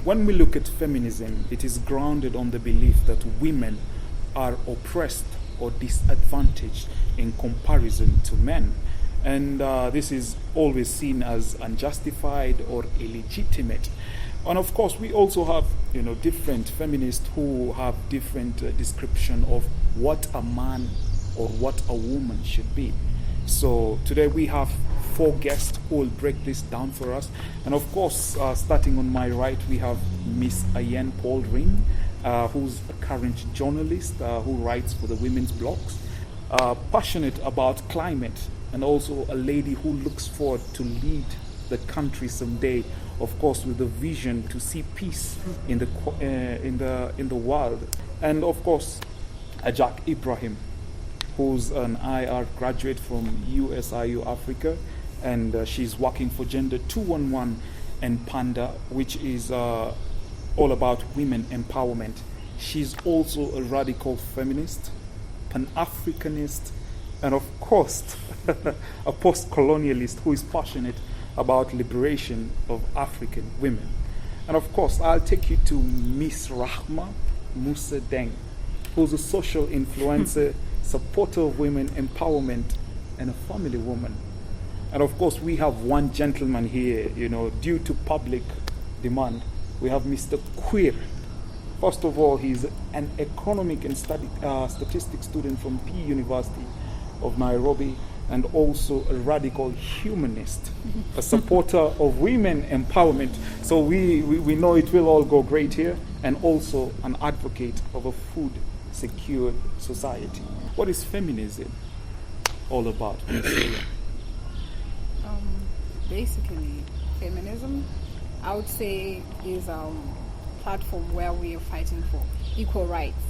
when we look at feminism, it is grounded on the belief that women are oppressed or disadvantaged in comparison to men. And this is always seen as unjustified or illegitimate. And of course, we also have, different feminists who have different description of what a man or what a woman should be. So today we have 4 guests who will break this down for us. And of course, starting on my right, we have Miss Ayen Paul Ring, who's a current journalist who writes for the women's blogs, passionate about climate, and also a lady who looks forward to lead the country someday, of course, with a vision to see peace in the world. And of course, Ajak Ibrahim, who's an IR graduate from USIU Africa, and she's working for Gender 211 and Panda, which is all about women empowerment. She's also a radical feminist, Pan-Africanist, and of course, a post-colonialist who is passionate about liberation of African women. And of course, I'll take you to Miss Rahma Musa Deng, who's a social influencer, supporter of women empowerment, and a family woman. And of course, we have one gentleman here, due to public demand. We have Mr. Queer. First of all, he's an economic and statistics student from P University of Nairobi, and also a radical humanist, a supporter of women empowerment. So we know it will all go great here, and also an advocate of a food-secured society. What is feminism all about? Basically, feminism, I would say, is a platform where we are fighting for equal rights.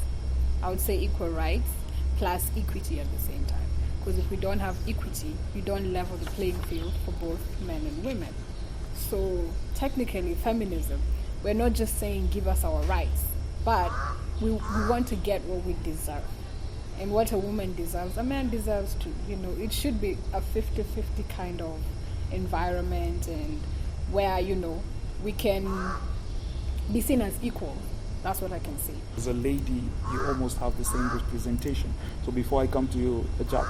I would say equal rights plus equity at the same time. Because if we don't have equity, we don't level the playing field for both men and women. So technically, feminism, we're not just saying give us our rights, but we want to get what we deserve. And what a woman deserves, a man deserves too. It should be a 50-50 kind of environment, and where, we can be seen as equal. That's what I can say. As a lady, you almost have the same representation. So before I come to you, Jack,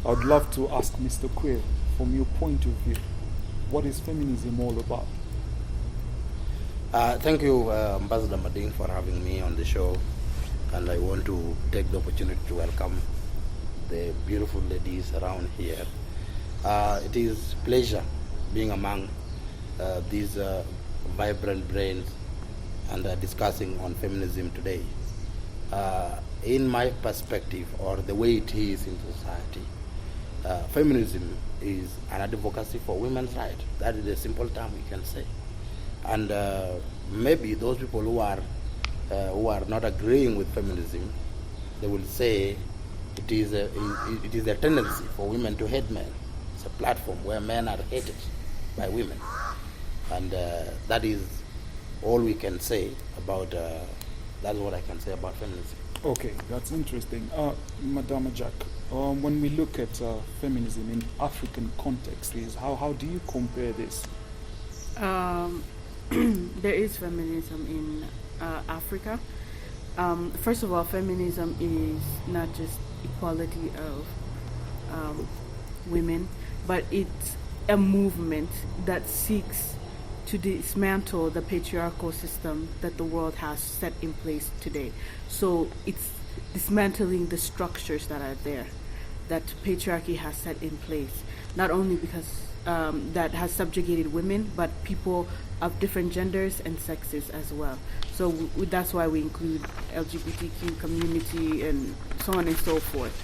I would love to ask Mr. Queer, from your point of view, what is feminism all about? Thank you, Ambassador Mading, for having me on the show. And I want to take the opportunity to welcome the beautiful ladies around here. It is a pleasure being among these vibrant brains and discussing on feminism today. In my perspective, or the way it is in society, feminism is an advocacy for women's rights. That is a simple term we can say. And maybe those people who are not agreeing with feminism, they will say it is a tendency for women to hate men. It's a platform where men are hated by women, and that is all we can say about. That's what I can say about feminism. Okay, that's interesting. Madame Jack, when we look at feminism in African context, how do you compare this? There is feminism in Africa. First of all, feminism is not just equality of women, but it's a movement that seeks to dismantle the patriarchal system that the world has set in place today. So it's dismantling the structures that are there, that patriarchy has set in place, not only because that has subjugated women, but people of different genders and sexes as well. So that's why we include LGBTQ community and so on and so forth.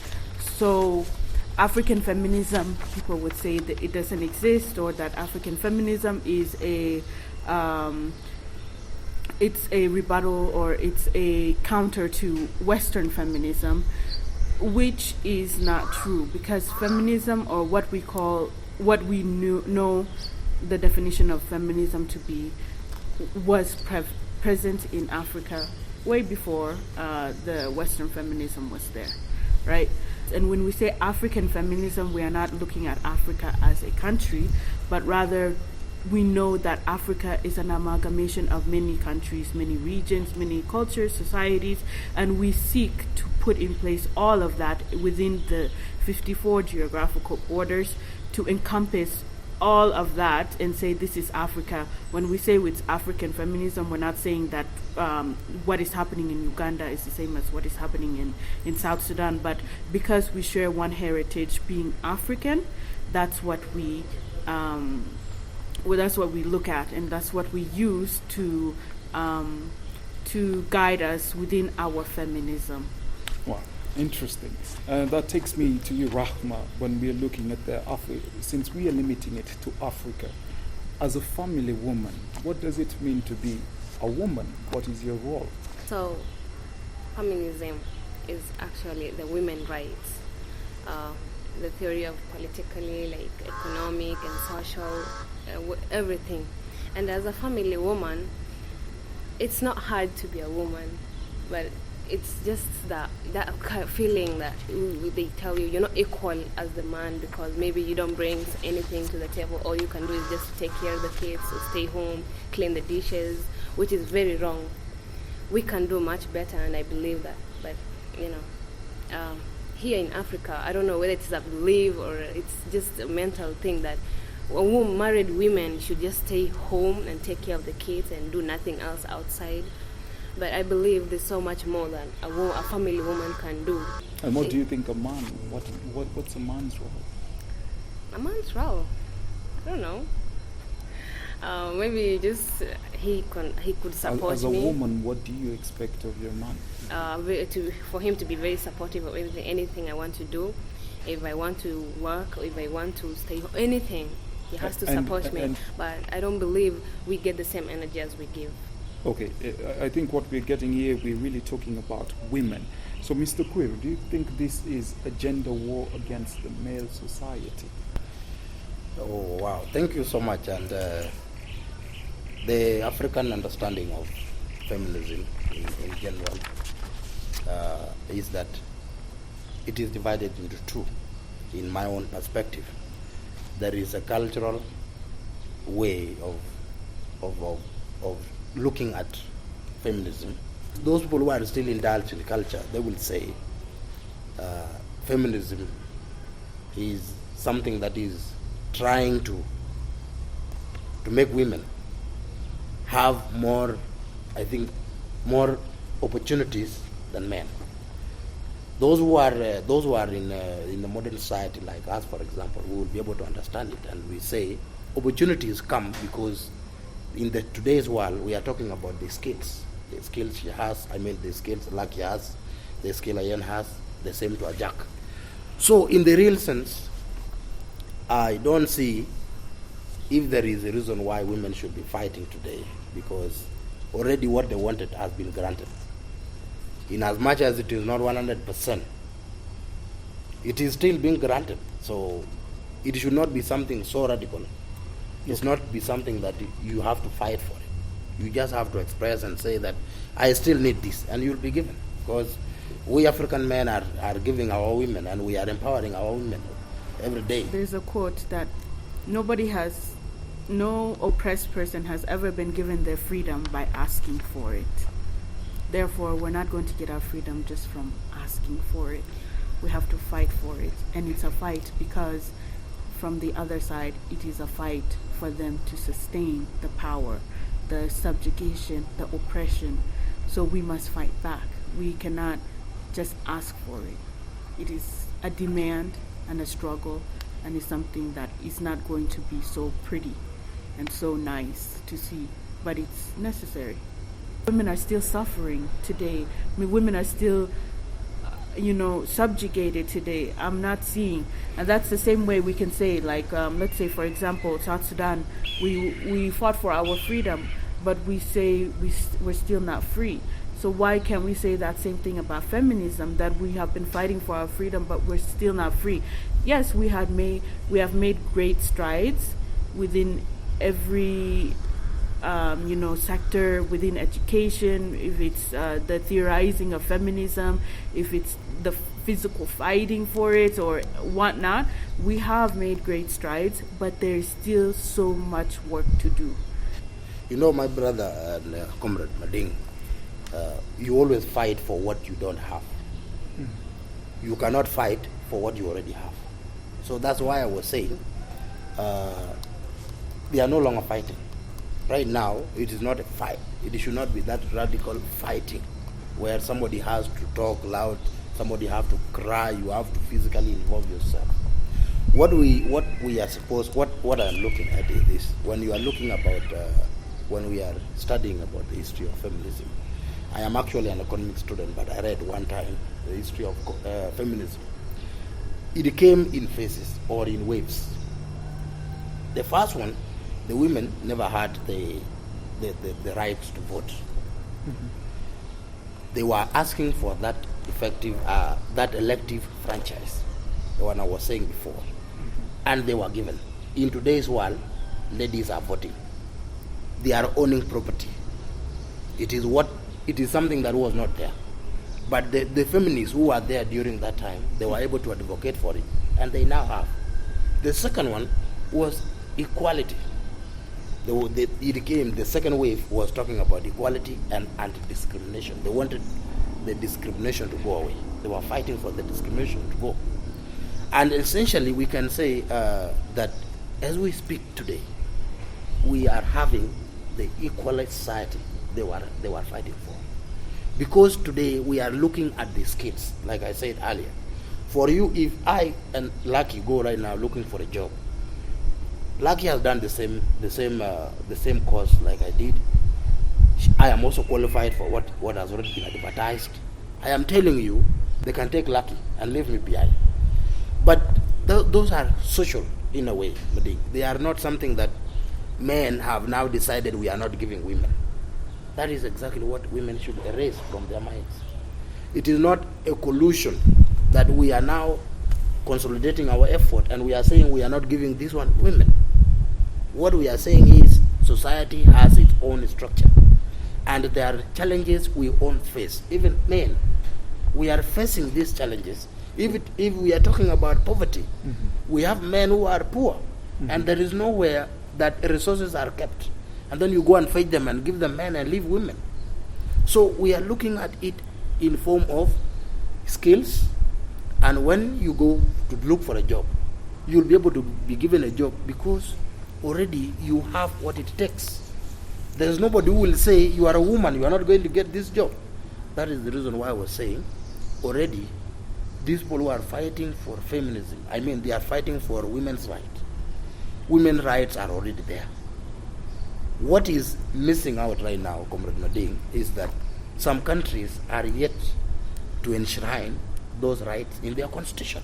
So African feminism, people would say that it doesn't exist, or that African feminism is it's a rebuttal, or it's a counter to Western feminism, which is not true, because feminism, or what we know the definition of feminism to be, was present in Africa way before the Western feminism was there, right? And when we say African feminism, we are not looking at Africa as a country, but rather we know that Africa is an amalgamation of many countries, many regions, many cultures, societies, and we seek to put in place all of that within the 54 geographical borders to encompass all of that and say this is Africa. When we say it's African feminism, we're not saying that what is happening in Uganda is the same as what is happening in South Sudan, but because we share one heritage being African, that's what we look at, and that's what we use to guide us within our feminism. Wow, interesting. That takes me to you, Rahma, when we're looking at since we are limiting it to Africa. As a family woman, what does it mean to be a woman? What is your role? So, feminism is actually the women's rights, the theory of politically, like economic and social, everything. And as a family woman, it's not hard to be a woman, but it's just that kind of feeling that they tell you you're not equal as the man because maybe you don't bring anything to the table. All you can do is just take care of the kids, or stay home, clean the dishes, which is very wrong. We can do much better, and I believe that. But here in Africa, I don't know whether it's a belief or it's just a mental thing that married women should just stay home and take care of the kids and do nothing else outside. But I believe there's so much more that a family woman can do. And what do you think a man? What's a man's role? A man's role? I don't know. Maybe just he could support me. As a woman, what do you expect of your man? For him to be very supportive of anything I want to do. If I want to work, or if I want to stay home, anything, he has to support me. But I don't believe we get the same energy as we give. Okay, I think what we're getting here, we're really talking about women. So, Mr. Queer, do you think this is a gender war against the male society? Oh, wow. Thank you so much. And the African understanding of feminism in general is that it is divided into two, in my own perspective. There is a cultural way of looking at feminism. Those people who are still indulged in culture, they will say feminism is something that is trying to make women have more opportunities than men. Those who are in the modern society, like us, for example, we will be able to understand it, and we say opportunities come because in today's world we are talking about the skills she has. I mean, the skills Lucky has, the skill Ian has, the same to a Jack. So in the real sense, I don't see if there is a reason why women should be fighting today, because already what they wanted has been granted. In as much as it is not 100%, it is still being granted. So it should not be something so radical. It's not be something that you have to fight for it. You just have to express and say that I still need this, and you'll be given. Because we African men are giving our women, and we are empowering our women every day. There's a quote that no oppressed person has ever been given their freedom by asking for it. Therefore, we're not going to get our freedom just from asking for it. We have to fight for it. And it's a fight because from the other side, it is a fight for them to sustain the power, the subjugation, the oppression. So we must fight back. We cannot just ask for it. It is a demand and a struggle, and it's something that is not going to be so pretty and so nice to see, but it's necessary. Women are still suffering today. I mean, women are still, subjugated today. I'm not seeing, and that's the same way we can say, like, let's say, for example, South Sudan, we fought for our freedom, but we say we're still not free. So why can't we say that same thing about feminism, that we have been fighting for our freedom, but we're still not free? Yes, we have made great strides within every sector, within education, if it's the theorizing of feminism, if it's the physical fighting for it or whatnot, we have made great strides, but there's still so much work to do. You know, my brother and comrade Mading, you always fight for what you don't have. You cannot fight for what you already have. So that's why I was saying they are no longer fighting. Right now, it is not a fight. It should not be that radical fighting where somebody has to talk loud, somebody has to cry, you have to physically involve yourself. What we are supposed, what I'm looking at is this. When you are looking about, when we are studying about the history of feminism, I am actually an economic student, but I read one time the history of feminism. It came in phases or in waves. The first one, the women never had the right to vote. Mm-hmm. They were asking for that effective, that elective franchise, the one I was saying before, and they were given. In today's world, ladies are voting. They are owning property. It is something that was not there. But the feminists who were there during that time, they were able to advocate for it, and they now have. The second one was equality. The second wave was talking about equality and anti-discrimination. They wanted the discrimination to go away. They were fighting for the discrimination to go. And essentially, we can say that as we speak today, we are having the equal society they were fighting for. Because today we are looking at the skills, like I said earlier. For you, if I and Lucky go right now looking for a job, Lucky has done the same course like I did. I am also qualified for what has already been advertised. I am telling you, they can take Lucky and leave me behind. But those are social in a way. They are not something that men have now decided we are not giving women. That is exactly what women should erase from their minds. It is not a collusion that we are now consolidating our effort and we are saying we are not giving this one women. What we are saying is society has its own structure and there are challenges we all face. Even men, we are facing these challenges. If we are talking about poverty, we have men who are poor and there is nowhere that resources are kept. And then you go and feed them and give them men and leave women. So we are looking at it in form of skills. And when you go to look for a job, you'll be able to be given a job because already you have what it takes. There is nobody who will say, you are a woman, you are not going to get this job. That is the reason why I was saying, already, these people who are fighting for feminism, they are fighting for women's rights. Women's rights are already there. What is missing out right now, Comrade Nadine, is that some countries are yet to enshrine those rights in their constitution.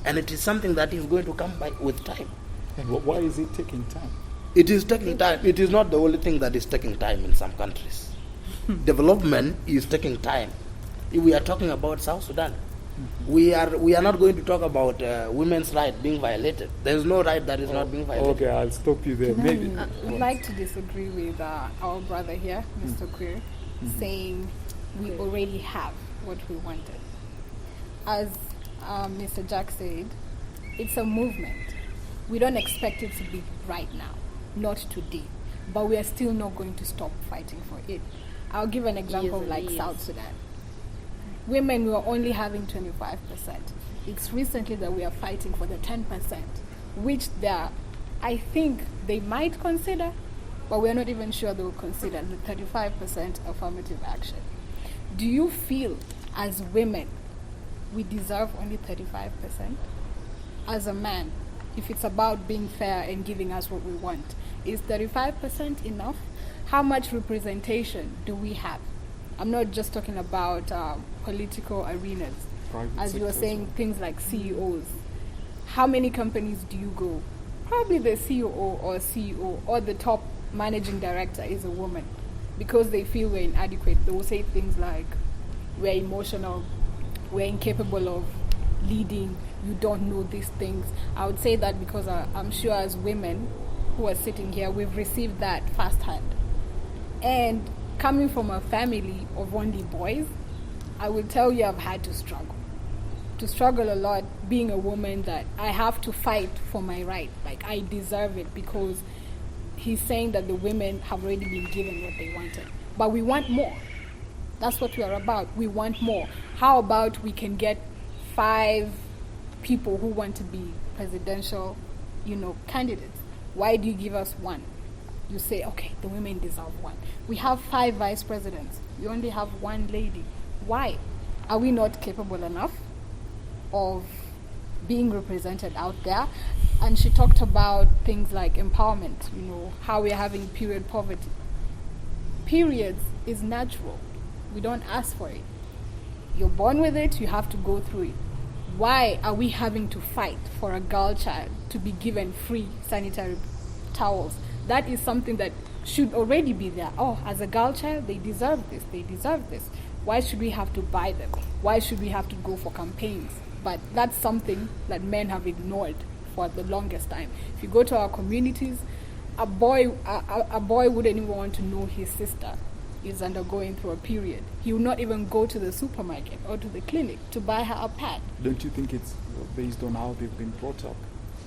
And it is something that is going to come by with time. And why is it taking time? It is taking time. It is not the only thing that is taking time in some countries. Development is taking time. If we are talking about South Sudan, we are not going to talk about women's rights being violated. There is no right that is not being violated. Okay, I'll stop you there. Maybe. I would like to disagree with our brother here, Mr. Queer, saying we already have what we wanted. As Mr. Jack said, it's a movement. We don't expect it to be right now, not today, but we are still not going to stop fighting for it. I'll give an example like South Sudan. Women were only having 25%. It's recently that we are fighting for the 10%, which I think they might consider, but we're not even sure they will consider the 35% affirmative action. Do you feel, as women, we deserve only 35%? As a man, if it's about being fair and giving us what we want, is 35% enough? How much representation do we have? I'm not just talking about political arenas. As you were saying, things like CEOs. How many companies do you go? Probably the CEO or CEO or the top managing director is a woman. Because they feel we're inadequate, they will say things like, we're emotional, we're incapable of leading, you don't know these things. I would say that because I'm sure as women who are sitting here, we've received that firsthand. And coming from a family of only boys, I will tell you I've had to struggle. to struggle a lot being a woman, that I have to fight for my right. Like, I deserve it, because he's saying that the women have already been given what they wanted. But we want more. That's what we are about. We want more. How about we can get 5 people who want to be presidential, candidates? Why do you give us 1? You say, okay, the women deserve 1. We have 5 vice presidents. You only have 1 lady. Why? Are we not capable enough of being represented out there? And she talked about things like empowerment, how we're having period poverty. Periods is natural. We don't ask for it. You're born with it, you have to go through it. Why are we having to fight for a girl child to be given free sanitary towels? That is something that should already be there. Oh, as a girl child, they deserve this, they deserve this. Why should we have to buy them? Why should we have to go for campaigns? But that's something that men have ignored for the longest time. If you go to our communities, a boy wouldn't even want to know his sister is undergoing through a period. He would not even go to the supermarket or to the clinic to buy her a pad. Don't you think it's based on how they've been brought up?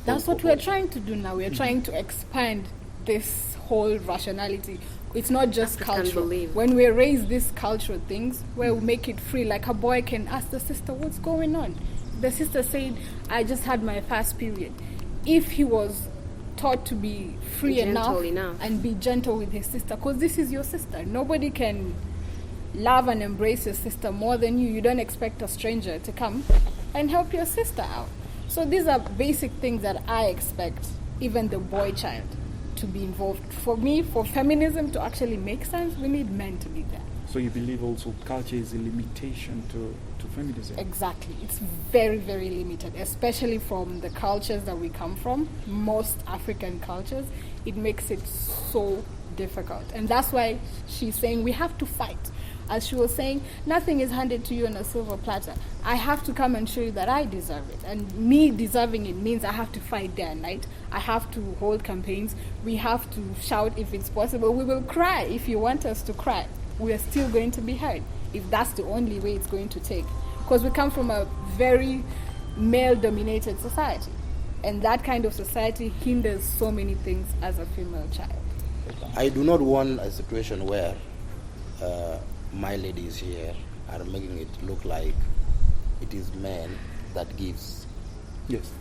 That's what we're trying to do now. We're trying to expand this whole rationality. It's not just cultural. When we raise these cultural things, where we make it free, like a boy can ask the sister, what's going on? The sister said, I just had my first period. If he was taught to be free enough and be gentle with his sister, because this is your sister. Nobody can love and embrace your sister more than you. You don't expect a stranger to come and help your sister out. So these are basic things that I expect even the boy child to be involved. For me, for feminism to actually make sense, we need men to be there. So you believe also culture is a limitation to feminism? Exactly. It's very, very limited, especially from the cultures that we come from, most African cultures. It makes it so difficult. And that's why she's saying we have to fight. As she was saying, nothing is handed to you on a silver platter. I have to come and show you that I deserve it. And me deserving it means I have to fight day and night. I have to hold campaigns. We have to shout if it's possible. We will cry if you want us to cry. We are still going to be heard if that's the only way it's going to take. Because we come from a very male-dominated society. And that kind of society hinders so many things as a female child. I do not want a situation where my ladies here are making it look like it is men that gives. Yes.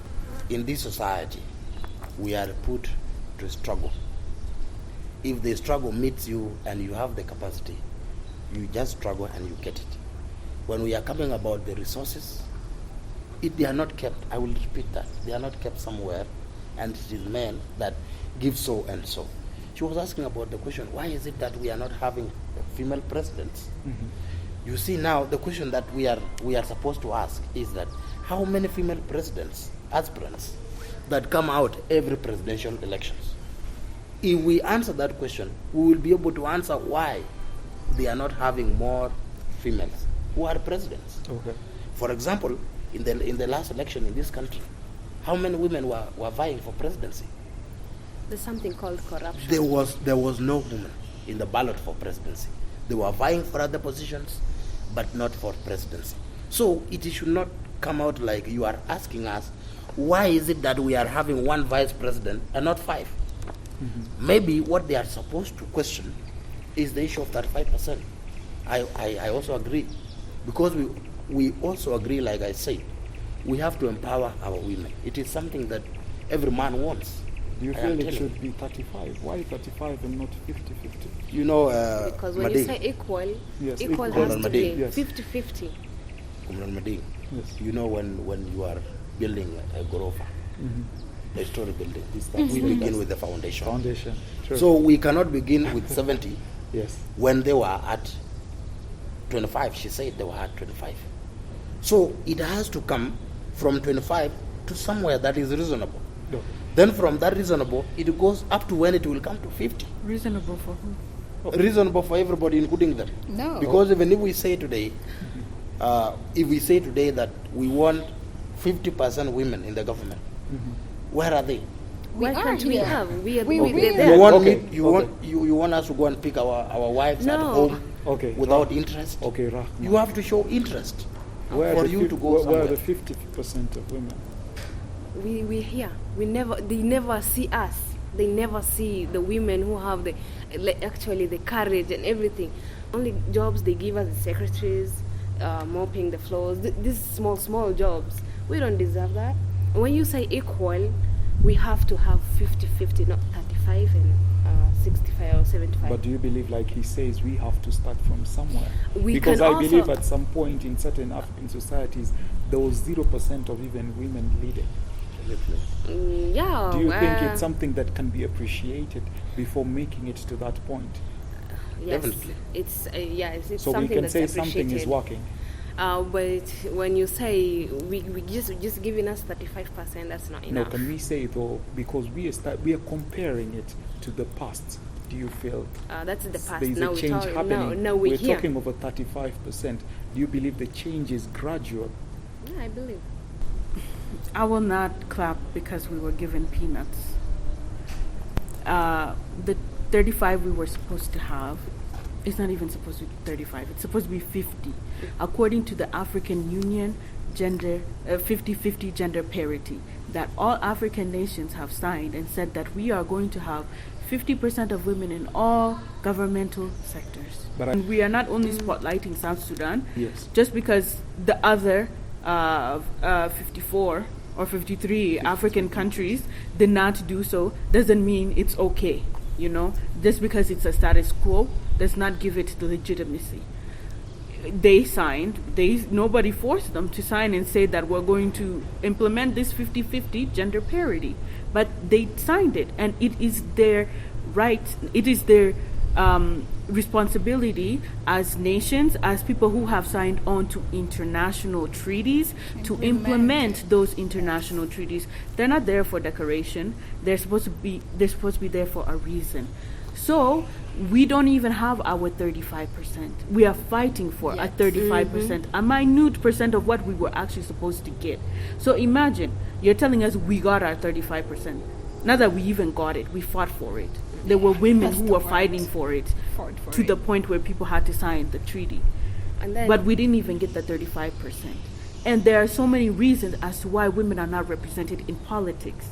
In this society, we are put to struggle. If the struggle meets you and you have the capacity, you just struggle and you get it. When we are coming about the resources, they are not kept. I will repeat that. They are not kept somewhere, and it is men that give so and so. She was asking about the question, why is it that we are not having female presidents? Mm-hmm. You see now, the question that we are supposed to ask is that how many female presidents, aspirants, that come out every presidential elections? If we answer that question, we will be able to answer why they are not having more females who are presidents. Okay. For example, in the last election in this country, how many women were vying for presidency? There's something called corruption. There was no woman in the ballot for presidency. They were vying for other positions, but not for presidency. So it should not come out like you are asking us, why is it that we are having 1 vice president and not 5? Mm-hmm. Maybe what they are supposed to question is the issue of 35%. I also agree. Because we also agree, like I said, we have to empower our women. It is something that every man wants. Do you feel it should be 35? Why 35 and not 50-50? You know, because when you say equal, yes, equal has to be yes. 50-50. Yes. You know, when you are building a gorofa, a story building, we begin with the foundation. Sure. So we cannot begin with 70 yes. when they were at 25. She said they were at 25. So it has to come from 25 to somewhere that is reasonable. Okay. Then from that reasonable, it goes up to when it will come to 50. Reasonable for who? Reasonable for everybody, including them. No. Because even if we say today, that we want 50% women in the government, where are they? Why can't we have? We You want us to go and pick our wives at home okay. without interest? Okay, you have to show interest. Where For are you the to go where somewhere. are the 50% of women? We're here. They never see us. They never see the women who have actually the courage and everything. Only jobs they give us, the secretaries, mopping the floors, these small jobs. We don't deserve that. When you say equal, we have to have 50-50, not 35 and 65 or 75. But do you believe, like he says, we have to start from somewhere? We Because can I also- believe at some point in certain African societies, there was 0% of even women leading. Yeah. Do you think it's something that can be appreciated before making it to that point? Yes, Definitely. it's So we something can that's say something is appreciated. working. But when you say we just giving us 35%, that's not No, enough. can we say though, because we are comparing it to the past, do you feel That's the past. there is Now a we change talk, happening? No, we're here. talking of a 35%. Do you believe the change is gradual? Yeah, I believe. I will not clap because we were given peanuts. The 35 we were supposed to have, it's not even supposed to be 35. It's supposed to be 50. According to the African Union, 50-50 gender parity, that all African nations have signed and said that we are going to have 50% of women in all governmental sectors. But And we are not only spotlighting South Sudan, Yes. just because the other 54 or 53 African countries did not do so doesn't mean it's okay. You know, just because it's a status quo does not give it the legitimacy. They signed, nobody forced them to sign and say that we're going to implement this 50-50 gender parity. But they signed it, and it is their right, it is their responsibility as nations, as people who have signed on to international treaties, to implement those international treaties. They're not there for decoration. They're supposed to be there for a reason. So we don't even have our 35%. We are fighting for a 35%, a minute percent of what we were actually supposed to get. So imagine, you're telling us we got our 35%. Not that we even got it, we fought for it. There were women That's who the were word. fighting for it Fought for to it. the point where people had to sign the treaty. And then, But we didn't even get the 35%. And there are so many reasons as to why women are not represented in politics.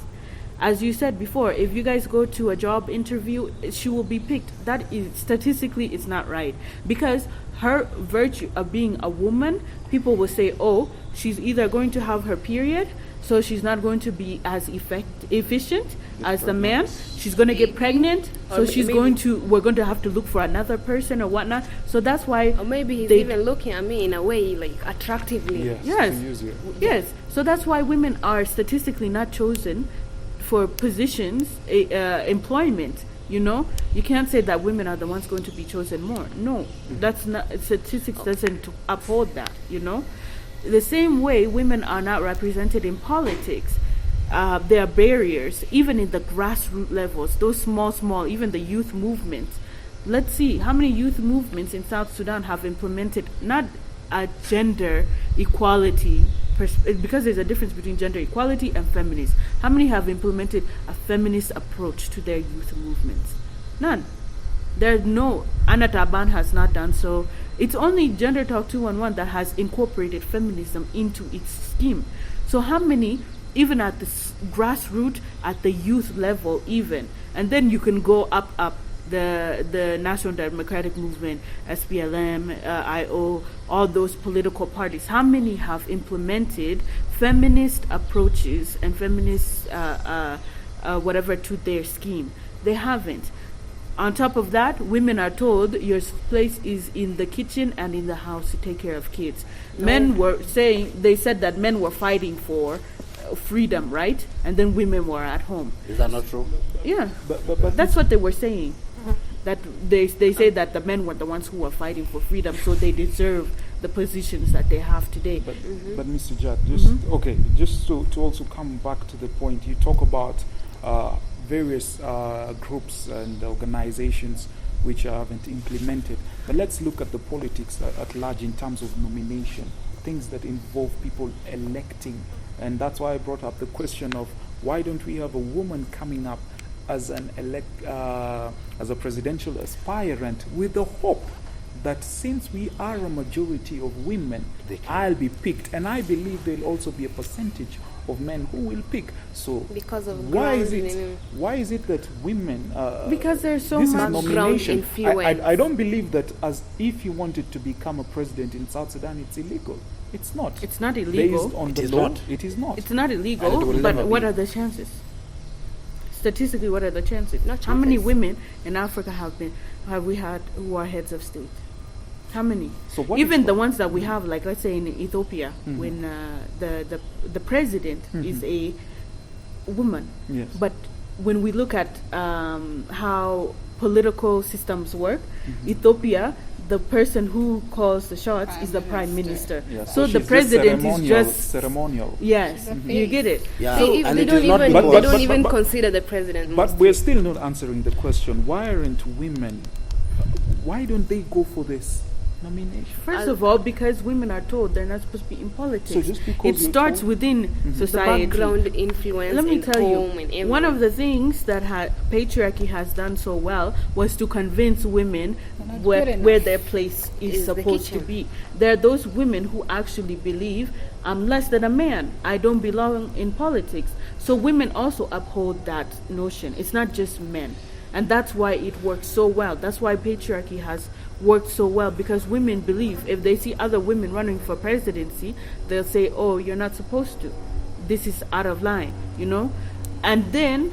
As you said before, if you guys go to a job interview, she will be picked. That is statistically, it's not right, because her virtue of being a woman, people will say, oh, she's either going to have her period, so she's not going to be as efficient as the man. She's going to get pregnant, so Or she's maybe- we're going to have to look for another person or whatnot. So that's why. or maybe he's they- even looking at me in a way like attractively. Yes. Yes. To use you. Yes. So that's why women are statistically not chosen for positions, employment. You know, you can't say that women are the ones going to be chosen more. No, that's not. Statistics doesn't uphold that. You know, the same way women are not represented in politics. There are barriers, even in the grassroots levels. Those small, even the youth movements. Let's see how many youth movements in South Sudan have implemented not a gender equality, because there's a difference between gender equality and feminist. How many have implemented a feminist approach to their youth movements? None. There's no. Anna Taban has not done so. It's only Gender Talk 211 that has incorporated feminism into its scheme. So how many, even at the grassroots, at the youth level even, and then you can go up, the National Democratic Movement, SPLM, IO, all those political parties, how many have implemented feminist approaches and feminist whatever to their scheme? They haven't. On top of that, women are told your place is in the kitchen and in the house to take care of kids. They said that men were fighting for freedom, right? And then women were at home. Is that not true? Yeah, But that's what they were saying. That they say that the men were the ones who were fighting for freedom, so they deserve the positions that they have today. But Mr. Jack, just to also come back to the point, you talk about various groups and organizations which haven't implemented. But let's look at the politics at large in terms of nomination, things that involve people electing. And that's why I brought up the question of why don't we have a woman coming up as an as a presidential aspirant with the hope that since we are a majority of women, They can. I'll be picked, and I believe there'll also be a percentage of men who will pick. So Because of why is ground it? women. Why is it that women? Because there's so this is much nomination. influence. I don't believe that as if you wanted to become a president in South Sudan, it's illegal. It's not. It's not illegal. Based on It the is law, not. it is not. It's not And it illegal, will but never what be. are the chances? Statistically, what are the chances? Not How many chances. women in Africa have we had who are heads of state? How many? So what Even is- the ones that we have, like let's say in Ethiopia, Mhm. when the president is Mhm. a woman. Yes. But when we look at how political systems work, Mhm. Ethiopia, the person who calls the shots Prime is the prime Minister. minister. Yeah, So the she's just president is ceremonial- just ceremonial. yes, She's a you face. get it. Yeah, They, and they it don't is not even, because they don't but- even but- consider the president. But mostly. we're still not answering the question. Why aren't women? Why don't they go for this nomination? First of all, because women are told they're not supposed to be in politics. So just because it you're starts told- within Mhm. the society. background influence. Let me in tell home and you, one of everywhere. the things that patriarchy has done so well was to convince women They're not where, good enough. where their place is Is the supposed to kitchen. be. There are those women who actually believe, I'm less than a man, I don't belong in politics. So women also uphold that notion. It's not just men. And that's why it works so well. That's why patriarchy has worked so well, because women believe if they see other women running for presidency, they'll say, oh, you're not supposed to. This is out of line, you know? And then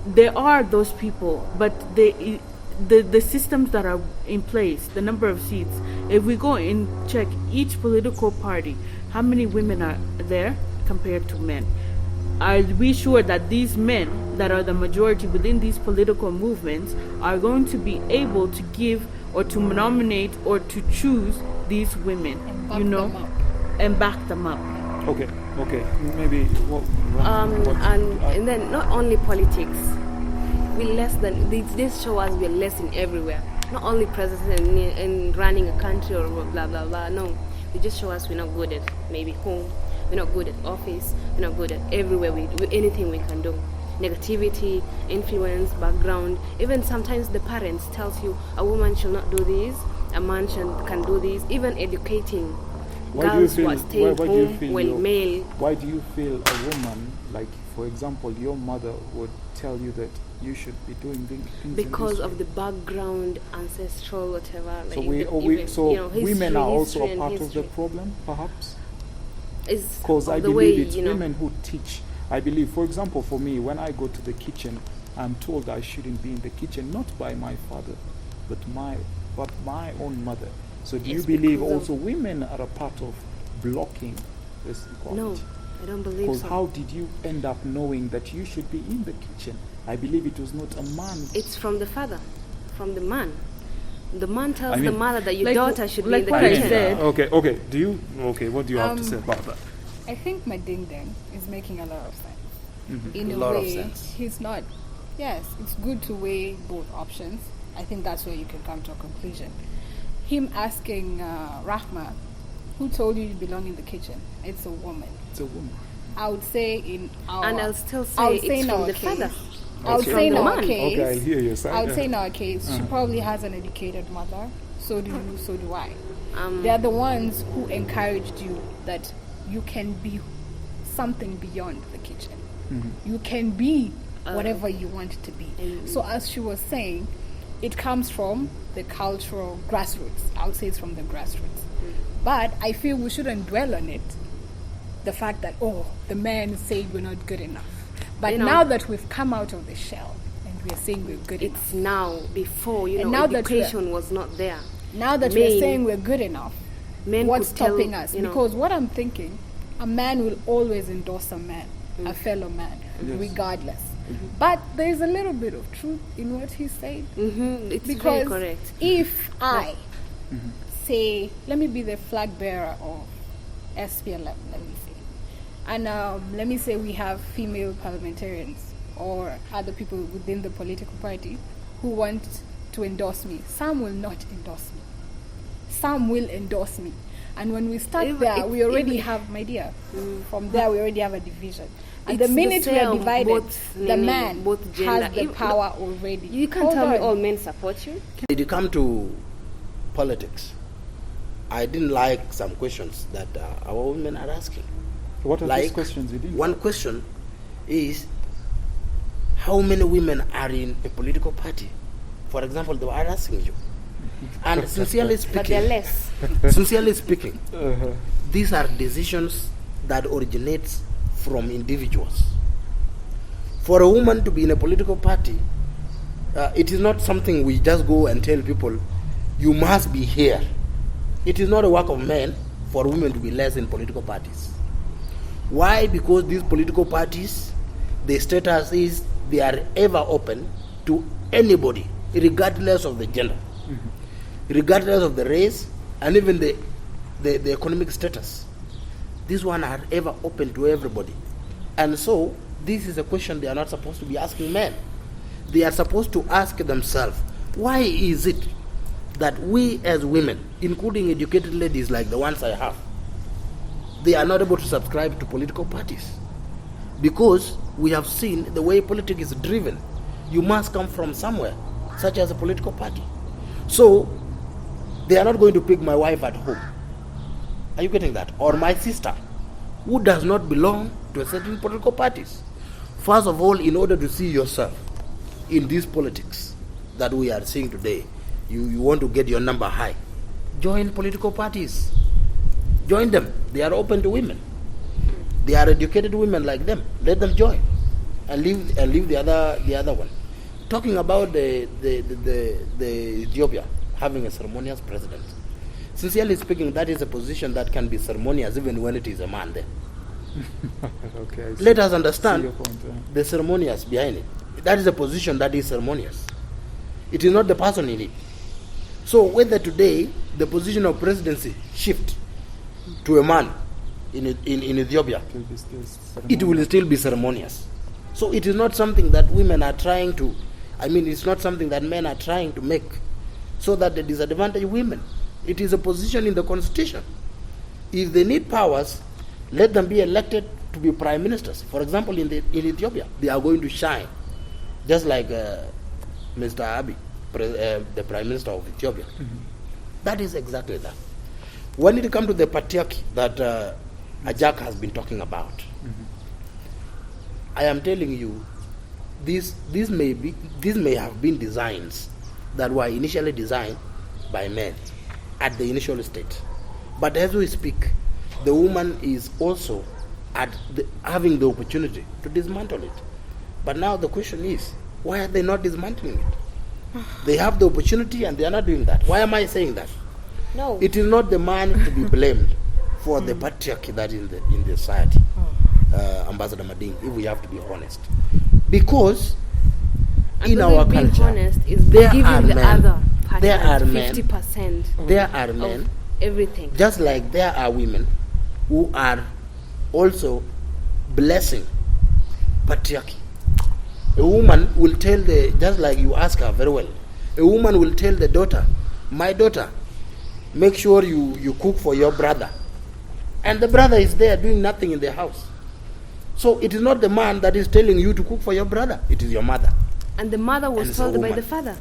there are those people, but the systems that are in place, the number of seats, if we go and check each political party, how many women are there compared to men? Are we sure that these men that are the majority within these political movements are going to be able to give or to nominate or to choose these women, And back you know, them up. and back them up? Okay, maybe. And then not only politics, we less than this show us we're less in everywhere. Not only president and running a country or blah blah blah. No, they just show us we're not good at maybe home, we're not good at office, we're not good at everywhere. We anything we can do. Negativity, influence, background. Even sometimes the parents tells you a woman should not do this, a man can do this. Even educating girls who are staying home while male. Why do you feel a woman, like for example, your mother would tell you that you should be doing things in Because this of way? the background, ancestral, whatever. So like we, even, we even, so you know, women are also history a and part of the history. problem, perhaps. Is Because I the believe way, it's you know, women who teach. I believe, for example, for me, when I go to the kitchen, I'm told I shouldn't be in the kitchen, not by my father, but my own mother. So do you It's believe because of- also women are a part of blocking this equality? No, I don't believe Because so. how did you end up knowing that you should be in the kitchen? I believe it was not a man. It's from the father, from the man. The man tells I mean- the mother that your Like- daughter should like be in what the I kitchen. said. Okay. What do you have to say about that? I think my ding dang is making a lot of sense. Mhm. In A a, lot of way, sense. he's not. Yes, it's good to weigh both options. I think that's where you can come to a conclusion. Him asking Rahma, who told you you belong in the kitchen? It's a woman. It's a woman. I would say in our. And I'll still I say would say it's in from our the case. father. I would Okay. say in From the our man. case. Okay, I hear you. Sir. I would say in our case, she Uh-huh. probably has an educated mother. So do you. So do I. Um, They are the ones who encouraged you that you can be something beyond the kitchen. Mhm. You can be whatever you want to be. and- So as she was saying, it comes from the cultural grassroots. I would say it's from the grassroots. But I feel we shouldn't dwell on it. The fact that, oh, the man said we're not good enough. But You know- now that we've come out of the shell and we're saying we're good enough. it's now, before, you And know, now that we're- education was not there. Now that we're Men- saying we're good enough, Men what's could tell, stopping us? you know, Because what I'm thinking, a man will always endorse a man, a fellow man, Yes. regardless. But there's a little bit of truth in what he said. it's very Because correct. if I say, let me be the flag bearer of SPLM, let me say, and let me say we have female parliamentarians or other people within the political party who want to endorse me, some will not endorse me. Some will endorse me. And when we start Even there, if- we already even- have, my dear, from there we already have a division. And It's the minute the we are same, divided, both the meaning, man both gender. has the Even- power already. You can't Hold tell me on. all men support you. Did you come to politics, I didn't like some questions that our women are asking. What are Like, these questions you did? one question is, how many women are in a political party? For example, they were asking you. And sincerely But they're speaking, less. sincerely speaking, Uh-huh. these are decisions that originate from individuals. For a woman to be in a political party, it is not something we just go and tell people, you must be here. It is not a work of men for women to be less in political parties. Why? Because these political parties, the status is they are ever open to anybody, regardless of the gender, regardless of the race, and even the economic status. These ones are ever open to everybody. And so, this is a question they are not supposed to be asking men. They are supposed to ask themselves, why is it that we as women, including educated ladies like the ones I have, they are not able to subscribe to political parties? Because we have seen the way politics is driven. You must come from somewhere, such as a political party. So, they are not going to pick my wife at home. Are you getting that? Or my sister, who does not belong to a certain political parties. First of all, in order to see yourself in this politics that we are seeing today, you want to get your number high, join political parties. Join them. They are open to women. They are educated women like them. Let them join, and leave the other one. Talking about the Ethiopia having a ceremonious president. Sincerely speaking, that is a position that can be ceremonious even when it is a man there. Okay. I see. Let us See understand your point, the ceremonious behind it. That is a position that is ceremonious. It is not the person in it. So whether today the position of presidency shift to a man in Ethiopia, It will be still it will still be ceremonious. So it is not something that women are trying to, it's not something that men are trying to make so that they disadvantage women. It is a position in the constitution. If they need powers, let them be elected to be prime ministers. For example, in Ethiopia, they are going to shine, just like Mr. Abiy, the prime minister of Ethiopia. Mm-hmm. That is exactly that. When it comes to the patriarchy that Ajak has been talking about, Mm-hmm. I am telling you, these may have been designs that were initially designed by men at the initial state. But as we speak, the woman is also having the opportunity to dismantle it. But now the question is, why are they not dismantling it? They have the opportunity and they are not doing that. Why am I saying that? No. It is not the man to be blamed for the patriarchy that is in the society, Ambassador Mading, if we have to be honest. Because in our being culture, honest is there giving are the men. other partner There are men. 50% There are men, of everything. just like there are women who are also blessing patriarchy. A woman will tell just like you ask her very well, a woman will tell the daughter, my daughter, make sure you cook for your brother. And the brother is there doing nothing in the house. So it is not the man that is telling you to cook for your brother, it is your mother. And the mother was And it's a told by woman. the father.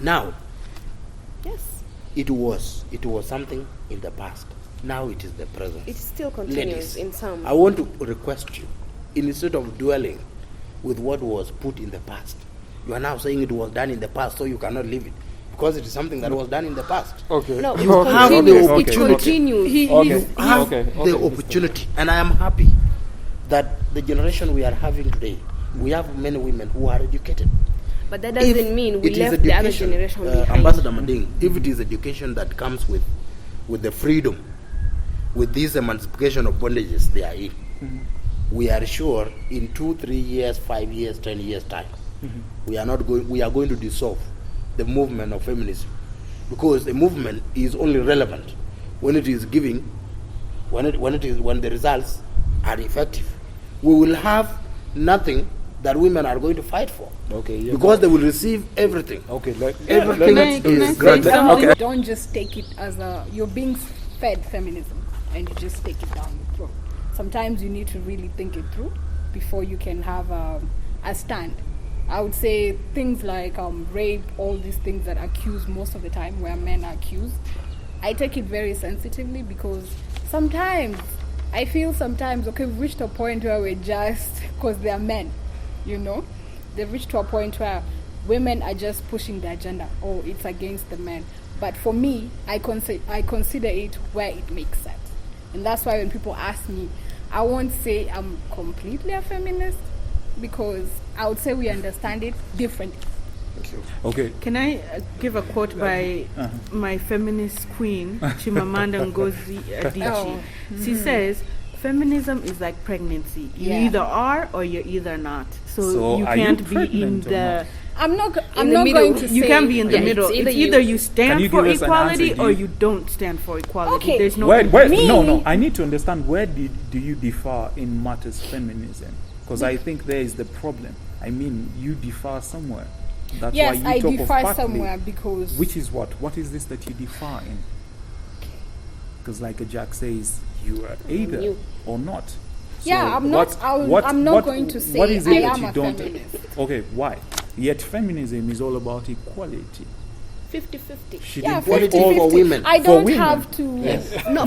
Now, Yes. it was something in the past. Now it is the present. It still continues Ladies, in some. I want to request you, instead of dwelling with what was put in the past, you are now saying it was done in the past, so you cannot leave it, because it is something that was done in the past. Okay. No, You it have the continues. opportunity. It continues. Okay. You have Okay. the opportunity, and I am happy that the generation we are having today, we have many women who are educated. But that doesn't mean we it is left the other education, generation behind. Ambassador Mading, if it is education that comes with the freedom, with this emancipation of bondages they are in, we are sure in 2, 3 years, 5 years, 10 years time, we are going to dissolve the movement of feminism, because the movement is only relevant when it is giving, when the results are effective. We will have nothing that women are going to fight for. Okay. Yeah. Because they will receive everything. Okay. Everything can I is say granted. something? Okay. Don't just take it as you're being fed feminism and you just take it down your throat. Sometimes you need to really think it through before you can have a stand I would say things like rape, all these things that are accused most of the time, where men are accused, I take it very sensitively, because sometimes I feel okay, we've reached a point where we're just, because they're men, they've reached to a point where women are just pushing the agenda, or it's against the men. But for me, I consider it where it makes sense. And that's why when people ask me, I won't say I'm completely a feminist, because I would say we understand it differently. Okay. Can I give a quote by my feminist queen, Chimamanda Ngozi Adichie? She says, feminism is like pregnancy. You either are or you're either not. So you can't be in the... I'm not going to say... You can be in the middle. It's either you stand for equality or you don't stand for equality. Okay. There's no... No. I need to understand, where do you differ in matters feminism? Because I think there is the problem. I mean, you differ somewhere. That's yes, why you talk differ of partly, somewhere, because... Which is what? What is this that you differ in? Because like Jack says, you are either or not. So I'm not going to say what is it I that am you a don't? feminist. Okay, why? Yet feminism is all about equality. 50-50. Equality for women. I don't women. have to... No,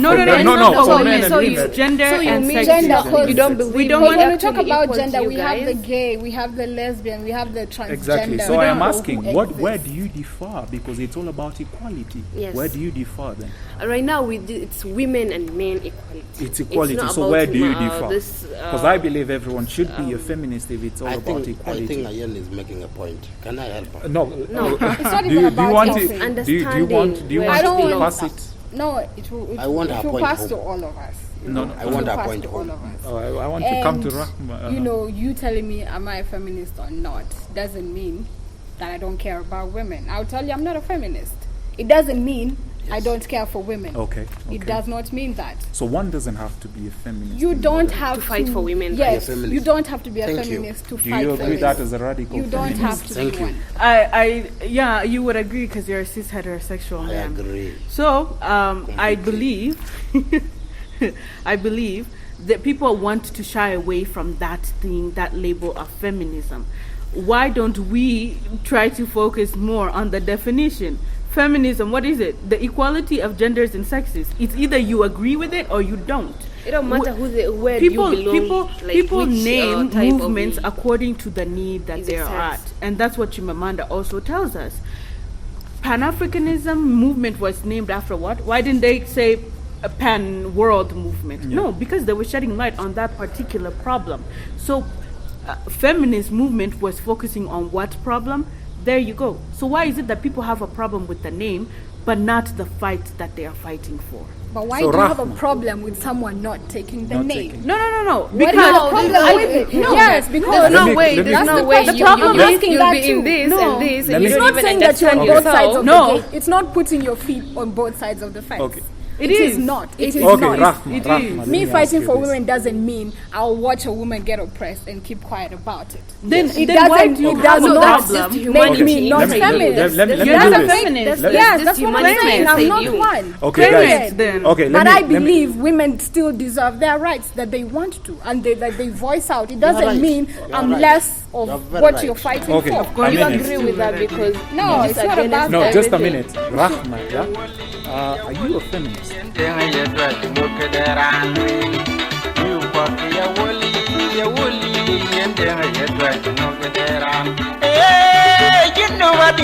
for men and women. Gender and sex. Gender, you don't believe we don't when want we talk about gender, we guys? have the gay, we have the lesbian, we have the transgender. Exactly. So We I don't am know asking, who where exists. do you differ? Because it's all about equality. Yes. Where do you differ then? Right now, it's women and men equality. It's equality. not So about, where do you differ? this, Because I believe everyone should be a feminist if it's all about equality. I think Ayan is making a point. Can I help her? No. It's not Do even you about want helping. it? Do you want I don't to want pass it? No, it will, I want her point pass home. to all of us. No, I want It will her pass point to all home. of us. Oh, I want to come to And, Rahma. you telling me am I a feminist or not doesn't mean that I don't care about women. I'll tell you I'm not a feminist. It doesn't mean I don't care for women. Okay. It does not mean that. So one doesn't have to be a feminist. You don't have to fight for women. Yes, Be a feminist. you don't have to be a Thank you. feminist to Do fight you for agree women. that as a radical You don't feminist? have to Thank be you. one. You would agree because you're a cis heterosexual I man. agree. So I believe that people want to shy away from that thing, that label of feminism. Why don't we try to focus more on the definition? Feminism, what is it? The equality of genders and sexes. It's either you agree with it or you don't. It don't matter where People you belong. people which, name type of movements according to the need that is they're sex. at, and that's what Chimamanda also tells us. Pan-Africanism movement was named after what? Why didn't they say a pan-world movement? No, because they were shedding light on that particular problem. So feminist movement was focusing on what problem? There you go. So why is it that people have a problem with the name but not the fight that they are fighting for? But why So do you have a Rahma. problem with someone not taking the Not name? taking- No. What Because is the problem with it? no. Yes, because There's Let no me- way. let me- There's no That's way. the You problem. you'll Asking be that in too. this No. and this, Let and me- you it's don't not even saying that you're on understand both sides yourself. of No. the gate. It's not putting your feet on both sides of the fence. Okay. It is is. not. It is Okay, not. Rahma. It Rahma, is. let Me ask fighting you for this. women doesn't mean I'll watch a woman get oppressed and keep quiet about it. Then It then why doesn't. do you It have does a not problem? make humanity. me not Let me- feminist. let me You're do not a this. feminist. Let- Yes, This that's what I'm humanity saying. inside I'm not you. one. Okay, Period. guys. Then. Okay, But let I me- believe women still deserve their rights that they want to, and that they voice out. It are doesn't right. mean You I'm are right. less You are of very what right. you're fighting Okay. for. A You minute. agree with that because No, it's not about No, that. just a everything. minute. Rahma, yeah? Are you a feminist? You know what,